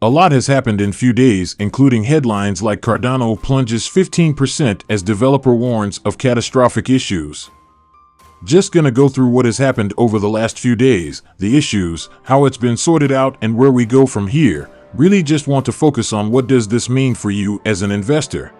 A lot has happened in few days, including headlines like Cardano plunges 15% as developer warns of catastrophic issues. Just gonna go through what has happened over the last few days, the issues, how it's been sorted out, and where we go from here. Really just want to focus on what does this mean for you as an investor.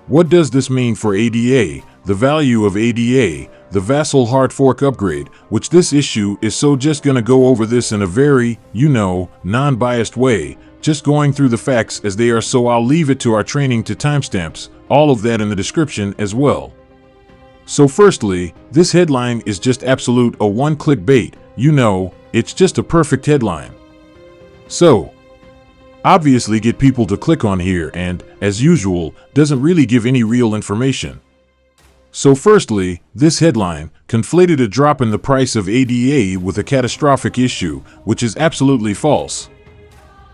What does this mean for ADA, the value of ADA, the Vassal hard fork upgrade, which this issue is, so just gonna go over this in a very, non-biased way, just going through the facts as they are, so I'll leave it to our training to timestamps, all of that in the description as well. So firstly, this headline is just absolute a one-click bait, it's just a perfect headline. So, obviously get people to click on here and, as usual, doesn't really give any real information. So firstly, this headline conflated a drop in the price of ADA with a catastrophic issue, which is absolutely false.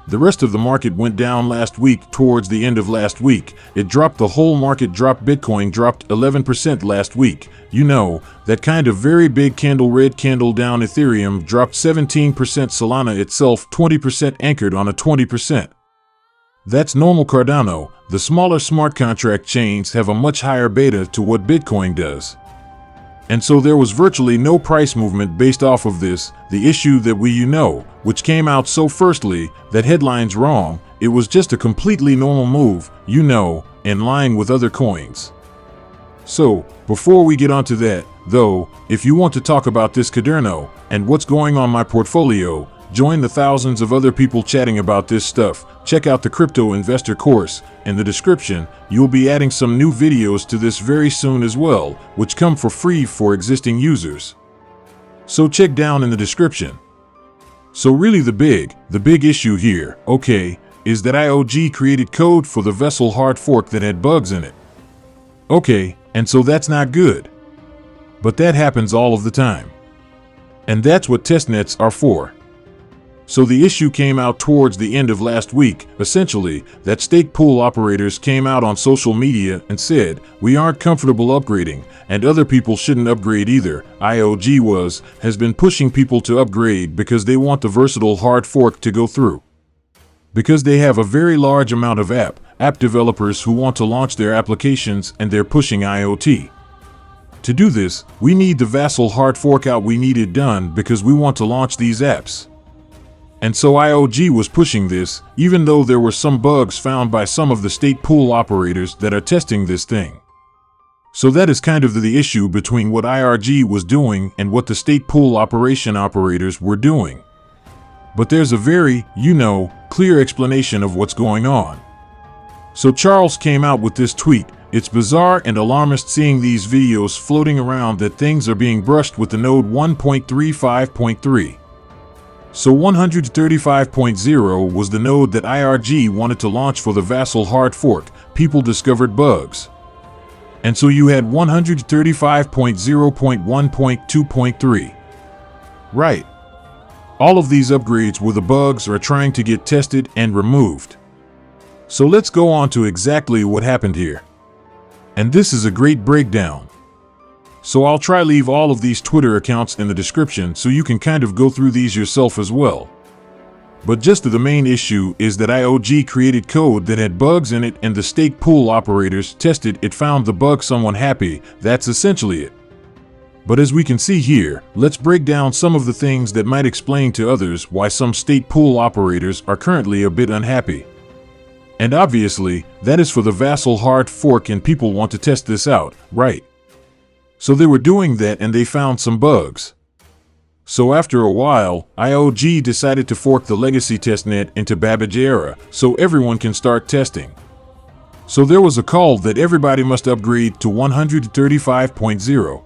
The rest of the market went down last week. Towards the end of last week, it dropped. The whole market dropped. Bitcoin dropped 11% last week. That kind of very big candle, red candle down. Ethereum dropped 17%. Solana itself 20%, anchored on a 20%. That's normal. Cardano, the smaller smart contract chains, have a much higher beta to what Bitcoin does. And so there was virtually no price movement based off of this, the issue that we which came out. So firstly, that headline's wrong. It was just a completely normal move, in line with other coins. So, before we get onto that, though, if you want to talk about this Cardano and what's going on my portfolio, join the thousands of other people chatting about this stuff. Check out the Crypto Investor course. In the description, you'll be adding some new videos to this very soon as well, which come for free for existing users. So check down in the description. So really the big issue here, is that IOG created code for the Vassal hard fork that had bugs in it. And so that's not good. But that happens all of the time. And that's what testnets are for. So the issue came out towards the end of last week, essentially, that stake pool operators came out on social media and said, we aren't comfortable upgrading, and other people shouldn't upgrade either. IOG has been pushing people to upgrade because they want the versatile hard fork to go through. Because they have a very large amount of app developers who want to launch their applications, and they're pushing IoT. To do this, we need the Vassal hard fork out. We need it done because we want to launch these apps. And so IOG was pushing this, even though there were some bugs found by some of the state pool operators that are testing this thing. So that is kind of the issue between what IRG was doing and what the state pool operation operators were doing. But there's a very, clear explanation of what's going on. So Charles came out with this tweet. It's bizarre and alarmist seeing these videos floating around that things are being brushed with the node 1.35.3. So 135.0 was the node that IRG wanted to launch for the Vassal hard fork. People discovered bugs. And so you had 135.0.1.2.3. Right. All of these upgrades where the bugs are trying to get tested and removed. So let's go on to exactly what happened here. And this is a great breakdown. So I'll try leave all of these Twitter accounts in the description so you can kind of go through these yourself as well. But just the main issue is that IOG created code that had bugs in it, and the stake pool operators tested it, found the bug, someone happy. That's essentially it. But as we can see here, let's break down some of the things that might explain to others why some state pool operators are currently a bit unhappy. And obviously, that is for the Vassal hard fork, and people want to test this out, right? So they were doing that and they found some bugs. So after a while, IOG decided to fork the legacy testnet into Babbage Era so everyone can start testing. So there was a call that everybody must upgrade to 135.0.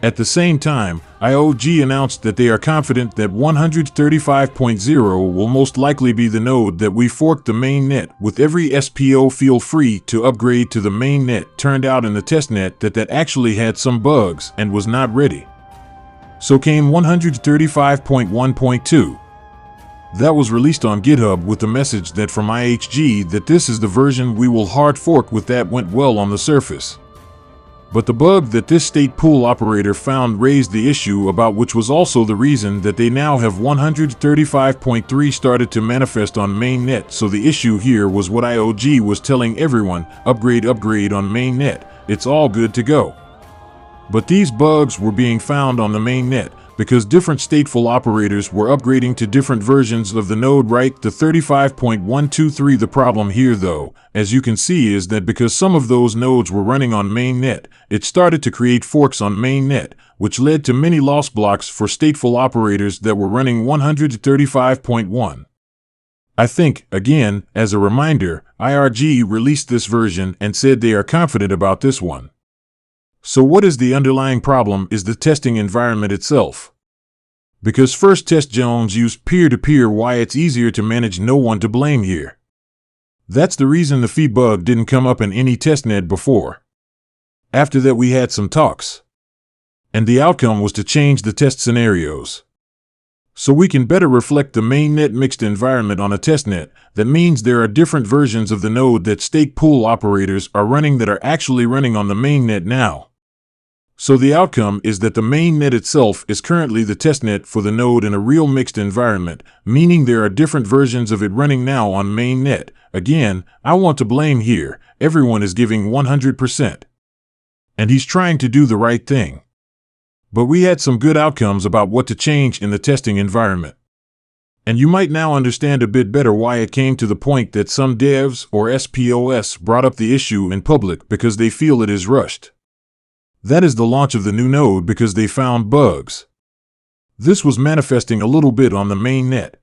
At the same time, IOG announced that they are confident that 135.0 will most likely be the node that we fork the main net. With every SPO, feel free to upgrade to the main net. Turned out in the testnet that actually had some bugs and was not ready. So came 135.1.2. That was released on GitHub with the message that from IHG that this is the version we will hard fork with. That went well on the surface. But the bug that this state pool operator found raised the issue about which was also the reason that they now have 135.3 started to manifest on mainnet. So the issue here was what IOG was telling everyone, upgrade on mainnet, it's all good to go. But these bugs were being found on the mainnet because different stateful operators were upgrading to different versions of the node, right? The 35.123. The problem here, though, as you can see, is that because some of those nodes were running on mainnet, it started to create forks on mainnet, which led to many loss blocks for stateful operators that were running 135.1. I think, again, as a reminder, IRG released this version and said they are confident about this one. So what is the underlying problem is the testing environment itself. Because First Test Jones used peer-to-peer, why it's easier to manage, no one to blame here. That's the reason the fee bug didn't come up in any testnet before. After that we had some talks. And the outcome was to change the test scenarios. So we can better reflect the mainnet mixed environment on a testnet. That means there are different versions of the node that state pool operators are running that are actually running on the mainnet now. So the outcome is that the mainnet itself is currently the testnet for the node in a real mixed environment, meaning there are different versions of it running now on mainnet. Again, I want to blame here. Everyone is giving 100%. And he's trying to do the right thing. But we had some good outcomes about what to change in the testing environment. And you might now understand a bit better why it came to the point that some devs or SPOS brought up the issue in public because they feel it is rushed. That is the launch of the new node because they found bugs. This was manifesting a little bit on the mainnet.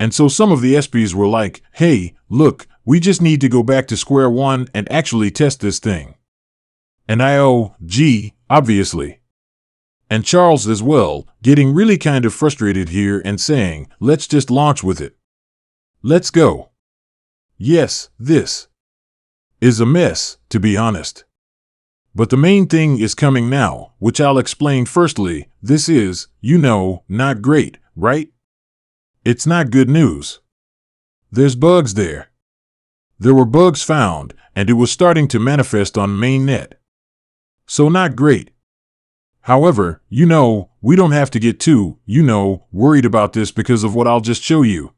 And so some of the SPs were like, hey, look, we just need to go back to square one and actually test this thing. And IOG, obviously. And Charles as well, getting really kind of frustrated here and saying, let's just launch with it. Let's go. Yes, this is a mess, to be honest. But the main thing is coming now, which I'll explain. Firstly, this is, not great, right? It's not good news. There's bugs there. There were bugs found, and it was starting to manifest on mainnet. So not great. However, we don't have to get too, worried about this because of what I'll just show you.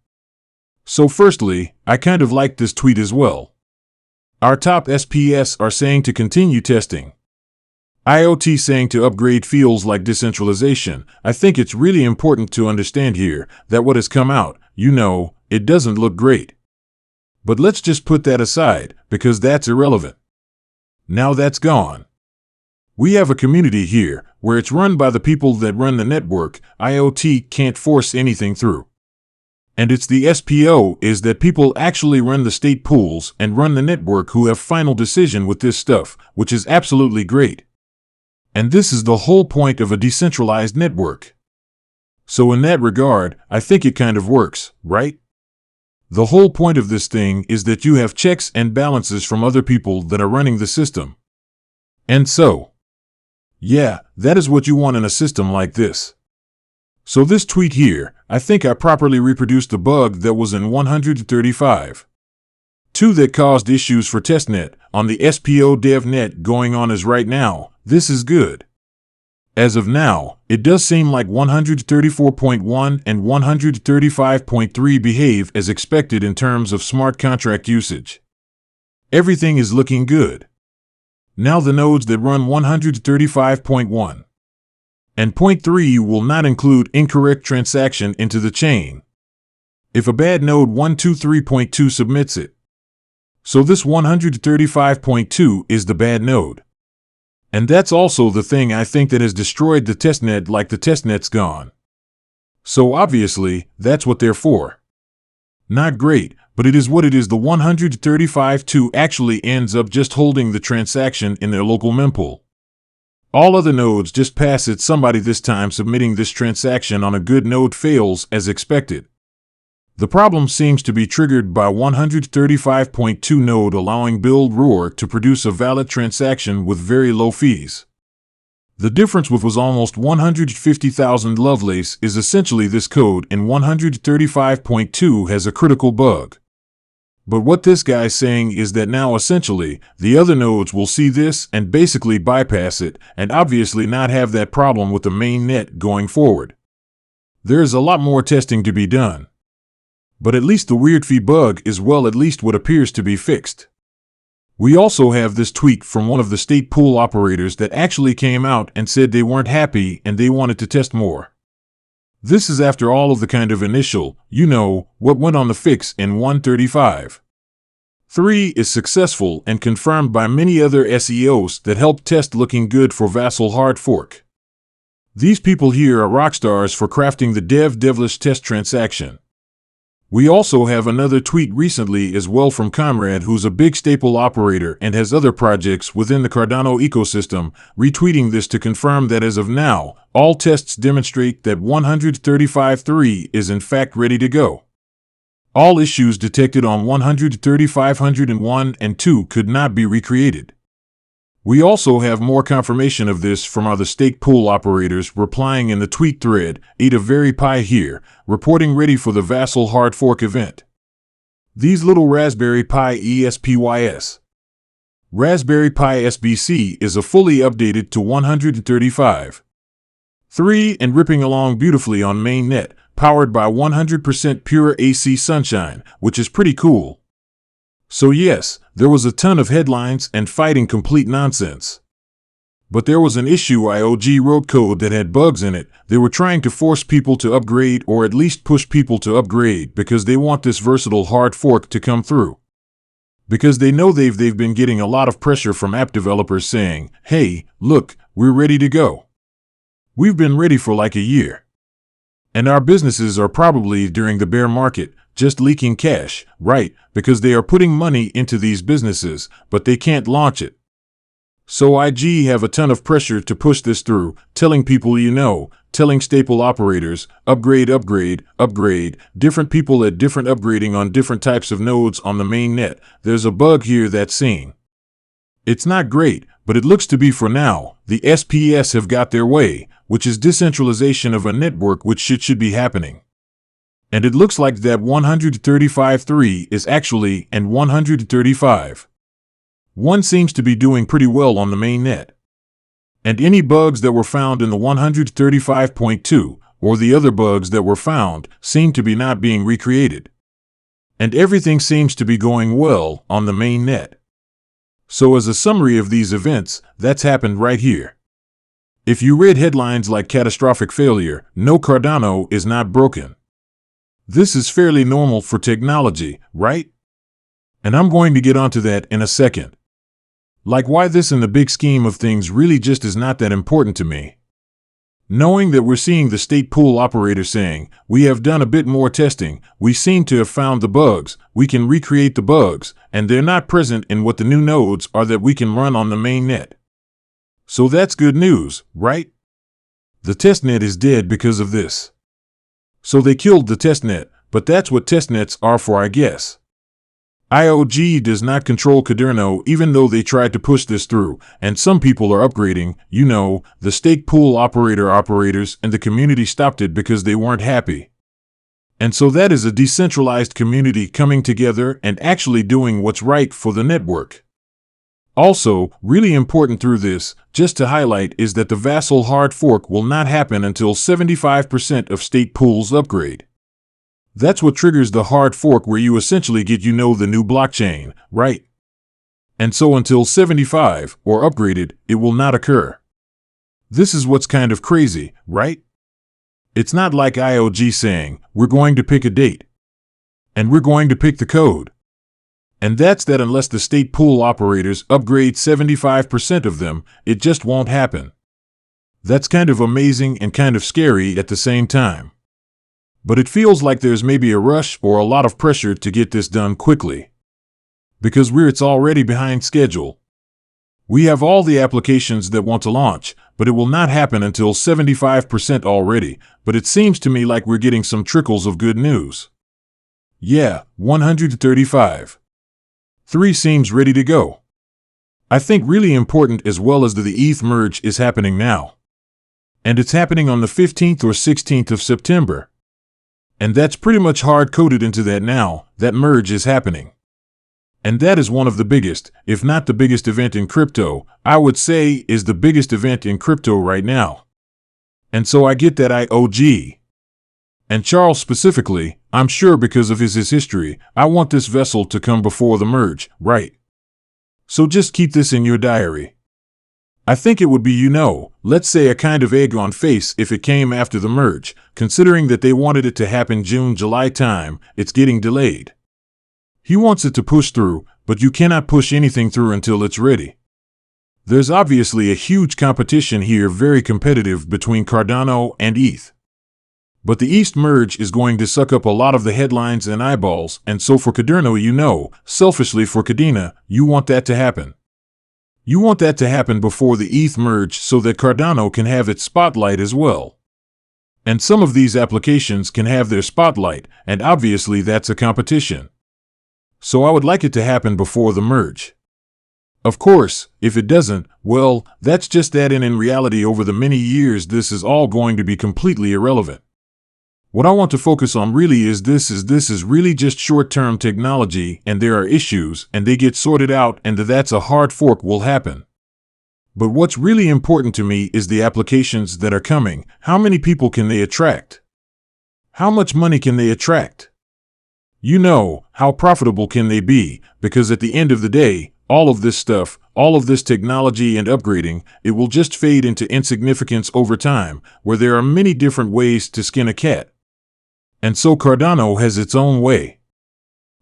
So firstly, I kind of like this tweet as well. Our top SPS are saying to continue testing. IoT saying to upgrade feels like decentralization. I think it's really important to understand here that what has come out, it doesn't look great. But let's just put that aside because that's irrelevant. Now that's gone. We have a community here where it's run by the people that run the network. IoT can't force anything through. And it's the SPO is that people actually run the state pools and run the network who have final decision with this stuff, which is absolutely great. And this is the whole point of a decentralized network. So in that regard, I think it kind of works, right? The whole point of this thing is that you have checks and balances from other people that are running the system. And so, yeah, that is what you want in a system like this. So this tweet here, I think I properly reproduced the bug that was in 135. 2 that caused issues for testnet on the SPO DevNet going on as right now. This is good. As of now, it does seem like 134.1 and 135.3 behave as expected in terms of smart contract usage. Everything is looking good. Now the nodes that run 135.1 and 0.3 will not include incorrect transaction into the chain if a bad node 123.2 submits it. So this 135.2 is the bad node. And that's also the thing I think that has destroyed the testnet, like the testnet's gone. So obviously, that's what they're for. Not great, but it is what it is. The 135.2 actually ends up just holding the transaction in their local mempool. All other nodes just pass it. Somebody this time submitting this transaction on a good node fails as expected. The problem seems to be triggered by 135.2 node allowing build roar to produce a valid transaction with very low fees. The difference was almost 150,000 Lovelace is essentially this code in 135.2 has a critical bug. But what this guy's saying is that now essentially the other nodes will see this and basically bypass it and obviously not have that problem with the main net going forward. There's a lot more testing to be done. But at least the weird fee bug is at least what appears to be fixed. We also have this tweet from one of the state pool operators that actually came out and said they weren't happy and they wanted to test more. This is after all of the kind of initial, what went on the fix in 135. 3 is successful and confirmed by many other SEOs that helped test looking good for Vassal hard fork. These people here are rock stars for crafting the devilish test transaction. We also have another tweet recently as well from Conrad, who's a big staple operator and has other projects within the Cardano ecosystem, retweeting this to confirm that as of now, all tests demonstrate that 135.3 is in fact ready to go. All issues detected on 135.101 and 2 could not be recreated. We also have more confirmation of this from other stake pool operators replying in the tweet thread, ADA Very Pi here, reporting ready for the Vassal hard fork event. These little Raspberry Pi ESPYS. Raspberry Pi SBC is a fully updated to 135.3 and ripping along beautifully on mainnet, powered by 100% pure AC sunshine, which is pretty cool. So yes, there was a ton of headlines and fighting complete nonsense. But there was an issue. IOG wrote code that had bugs in it. They were trying to force people to upgrade or at least push people to upgrade because they want this versatile hard fork to come through. Because they know they've been getting a lot of pressure from app developers saying, hey, look, we're ready to go. We've been ready for like a year. And our businesses are probably during the bear market, just leaking cash, right? Because they are putting money into these businesses, but they can't launch it. So IG have a ton of pressure to push this through, telling people telling staple operators, upgrade, different people at different upgrading on different types of nodes on the main net. There's a bug here that's saying. It's not great, but it looks to be for now. The SPS have got their way, which is decentralization of a network, which should be happening. And it looks like that 135.3 is actually, and 135. 1 seems to be doing pretty well on the main net. And any bugs that were found in the 135.2, or the other bugs that were found, seem to be not being recreated. And everything seems to be going well on the main net. So as a summary of these events, that's happened right here. If you read headlines like catastrophic failure, no, Cardano is not broken. This is fairly normal for technology, right? And I'm going to get onto that in a second. Like why this in the big scheme of things really just is not that important to me. Knowing that we're seeing the state pool operator saying, we have done a bit more testing, we seem to have found the bugs, we can recreate the bugs, and they're not present in what the new nodes are that we can run on the main net. So that's good news, right? The testnet is dead because of this. So they killed the testnet, but that's what testnets are for, I guess. IOG does not control Cardano even though they tried to push this through, and some people are upgrading, the stake pool operators and the community stopped it because they weren't happy. And so that is a decentralized community coming together and actually doing what's right for the network. Also, really important through this, just to highlight, is that the Vassal hard fork will not happen until 75% of state pools upgrade. That's what triggers the hard fork where you essentially get the new blockchain, right? And so until 75 or upgraded, it will not occur. This is what's kind of crazy, right? It's not like IOG saying, we're going to pick a date. And we're going to pick the code. And that's that unless the state pool operators upgrade 75% of them, it just won't happen. That's kind of amazing and kind of scary at the same time. But it feels like there's maybe a rush or a lot of pressure to get this done quickly. Because it's already behind schedule. We have all the applications that want to launch, but it will not happen until 75% already, but it seems to me like we're getting some trickles of good news. Yeah, 135. 3 seems ready to go. I think really important as well as the ETH merge is happening now. And it's happening on the 15th or 16th of September. And that's pretty much hard-coded into that now, that merge is happening. And that is one of the biggest, if not the biggest event in crypto. I would say is the biggest event in crypto right now. And so I get that IOG. And Charles specifically, I'm sure because of his history, I want this vessel to come before the merge, right? So just keep this in your diary. I think it would be, let's say a kind of egg on face if it came after the merge, considering that they wanted it to happen June, July time, it's getting delayed. He wants it to push through, but you cannot push anything through until it's ready. There's obviously a huge competition here, very competitive between Cardano and ETH. But the East merge is going to suck up a lot of the headlines and eyeballs, and so for Cardano, selfishly for Cardano, you want that to happen. You want that to happen before the ETH merge so that Cardano can have its spotlight as well. And some of these applications can have their spotlight, and obviously that's a competition. So I would like it to happen before the merge. Of course, if it doesn't, well, that's just that, and in reality over the many years this is all going to be completely irrelevant. What I want to focus on really is this is really just short-term technology, and there are issues, and they get sorted out, and that's a hard fork will happen. But what's really important to me is the applications that are coming. How many people can they attract? How much money can they attract? How profitable can they be? Because at the end of the day, all of this stuff, all of this technology and upgrading, it will just fade into insignificance over time, where there are many different ways to skin a cat. And so Cardano has its own way.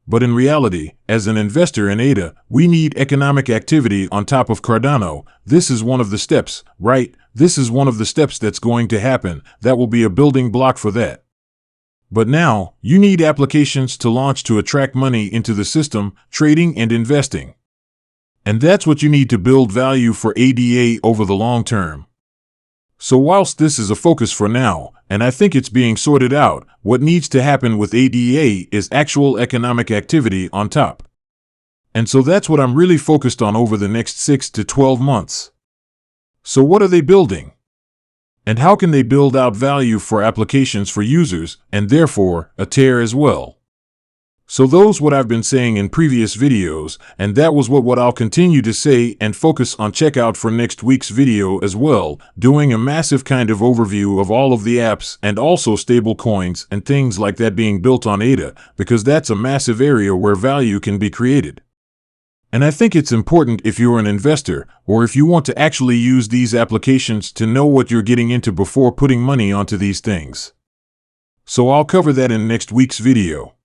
But in reality, as an investor in ADA, we need economic activity on top of Cardano. This is one of the steps, right? This is one of the steps that's going to happen. That will be a building block for that. But now, you need applications to launch to attract money into the system, trading and investing. And that's what you need to build value for ADA over the long term. So whilst this is a focus for now, and I think it's being sorted out, what needs to happen with ADA is actual economic activity on top. And so that's what I'm really focused on over the next 6 to 12 months. So what are they building? And how can they build out value for applications for users, and therefore, a tear as well? So those what I've been saying in previous videos, and that was what I'll continue to say and focus on. Check out for next week's video as well, doing a massive kind of overview of all of the apps and also stable coins and things like that being built on ADA, because that's a massive area where value can be created. And I think it's important if you're an investor, or if you want to actually use these applications, to know what you're getting into before putting money onto these things. So I'll cover that in next week's video.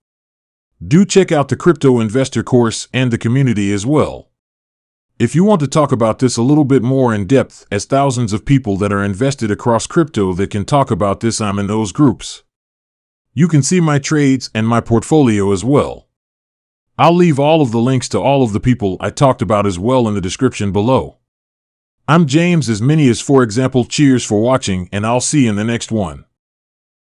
Do check out the Crypto Investor course and the community as well. If you want to talk about this a little bit more in depth, as thousands of people that are invested across crypto that can talk about this, I'm in those groups. You can see my trades and my portfolio as well. I'll leave all of the links to all of the people I talked about as well in the description below. I'm James, as many as for example. Cheers for watching, and I'll see you in the next one.